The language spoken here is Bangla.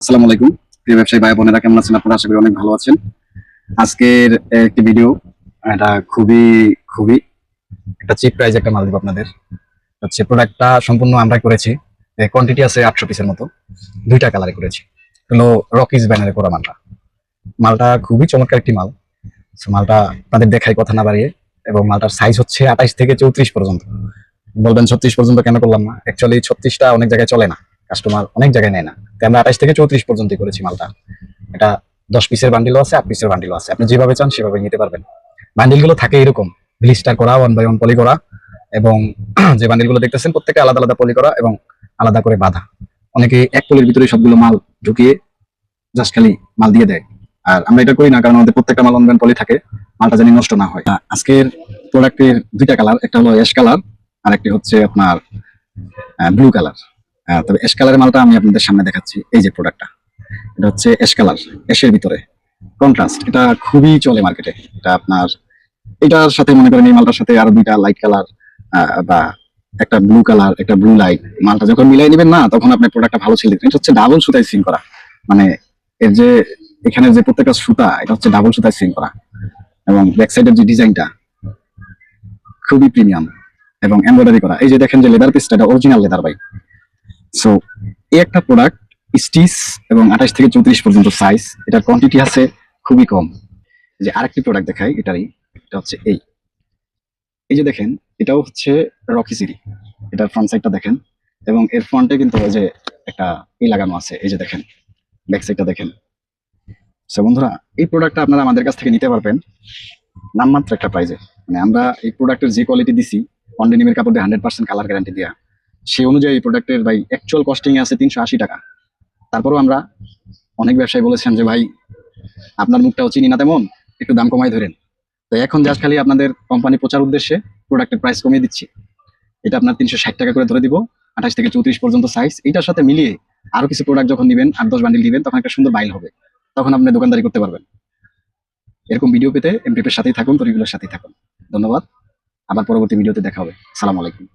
আসসালামু আলাইকুম প্রিয় ব্যবসায়ী ভাই বোনেরা, কেমন আছেন আপনারা? আশা করি অনেক ভালো আছেন। আজকের একটি ভিডিও, এটা খুবই খুবই একটা চিপ প্রাইজে একটা মাল দিব আপনাদের। হচ্ছে প্রোডাক্টটা সম্পূর্ণ আমরা করেছি, কোয়ান্টিটি আছে 800 পিসের মতো, দুইটা কালারে করেছি। হলো রকিজ ব্যানারে করা মালটা। মালটা খুবই চমৎকার একটি মাল। So, মালটা আপনাদের দেখাই কথা না বাড়িয়ে। এবং মালটার সাইজ হচ্ছে 28 থেকে 34 পর্যন্ত। বলবেন 36 পর্যন্ত কেন করলাম না? অ্যাকচুয়ালি 36টা অনেক জায়গায় চলে না, কাস্টমার অনেক জায়গায় নেয় না, তাই আমরা 28 থেকে 34 পর্যন্তই করেছি মালটা। এটা 10 পিসের বান্ডিলও আছে, 8 পিসের বান্ডিলও আছে, আপনি যেভাবে চান সেভাবে নিতে পারবেন। বান্ডিলগুলো থাকে এরকম ব্লিস্টার করা, 1 বাই 1 পলি করা, এবং যে বান্ডিলগুলো দেখতেছেন প্রত্যেকটা আলাদা আলাদা পলি করা এবং আলাদা করে বাঁধা। অনেকে এক পলির ভিতরে সবগুলো মাল ঢুকিয়ে জাস্ট খালি মাল দিয়ে দেয়, আর আমরা এটা করি না, কারণ আমাদের প্রত্যেকটা মাল অনলাইন পলি থাকে, মালটা যেন নষ্ট না হয়। আজকের প্রোডাক্টের দুইটা কালার, একটা হলো অ্যাশ কালার আর একটি হচ্ছে আপনার ব্লু কালার। তবে অ্যাশ কালারের মালটা আমি আপনাদের সামনে দেখাচ্ছি। এই যে প্রোডাক্টটা, এটা হচ্ছে অ্যাশ কালার, অ্যাশের ভিতরে কন্ট্রাস্ট, এটা খুবই চলে মার্কেটে। এটা আপনার এটার সাথে মনে করেন এই মালটার সাথে আরো দুইটা লাইট কালার বা একটা ব্লু কালার, একটা ব্লু লাইট, মালটা যখন মিলাই নেবেন না, তখন আপনার প্রোডাক্টটা ভালো ছিল। এটা হচ্ছে ডাবল সুতায় সিং করা, মানে এর যে এখানে যে প্রত্যেকটা সুতা, এটা হচ্ছে ডাবল সুতায় সিং করা, এবং ব্যাক সাইডের যে ডিজাইনটা খুবই প্রিমিয়াম এবং এমব্রয়ডারি করা। এই যে দেখেন যে লেদার পিসটা, এটা অরিজিনাল লেদার ভাই। সো এই একটা প্রোডাক্ট স্টিচ এবং 28 থেকে 34 পর্যন্ত সাইজ, এটার কোয়ান্টিটি আছে খুবই কম। যে আরেকটি প্রোডাক্ট দেখাই এটারই, এটা হচ্ছে এই এই যে দেখেন, এটাও হচ্ছে রকি সিরি। এটার ফ্রন্ট সাইডটা দেখেন, এবং এর ফ্রন্টে কিন্তু ওই যে একটা লাগানো আছে, এই যে দেখেন ব্যাক সাইডটা দেখেন। সো বন্ধুরা, এই প্রোডাক্টটা আপনারা আমাদের কাছ থেকে নিতে পারবেন নামমাত্র একটা প্রাইজে। মানে আমরা এই প্রোডাক্টের যে কোয়ালিটি দিছি, কন্ডেনিমের কাপড় দিয়ে 100% কালার গ্যারান্টি দেওয়া, সেই অনুযায়ী এই প্রোডাক্টের ভাই অ্যাকচুয়াল কস্টিং আছে 380 টাকা। তারপরেও আমরা, অনেক ব্যবসায়ী বলেছেন যে ভাই আপনার মুখটাও চিনি না তেমন, একটু দাম কমাই ধরেন। তো এখন জাস্ট খালি আপনাদের কোম্পানি প্রচার উদ্দেশ্যে প্রোডাক্টের প্রাইস কমিয়ে দিচ্ছি। এটা আপনার 360 টাকা করে ধরে দিব, 28 থেকে 34 পর্যন্ত সাইজ। এটার সাথে মিলিয়ে আরো কিছু প্রোডাক্ট যখন নিবেন, 8-10 বান্ডিল দিবেন, তখন একটা সুন্দর বাইল হবে, তখন আপনি দোকানদারি করতে পারবেন। এরকম ভিডিও পেতে এমটিপের সাথেই থাকুন, তরিগুলোর সাথেই থাকুন। ধন্যবাদ, আবার পরবর্তী ভিডিওতে দেখা হবে। সালাম আলাইকুম।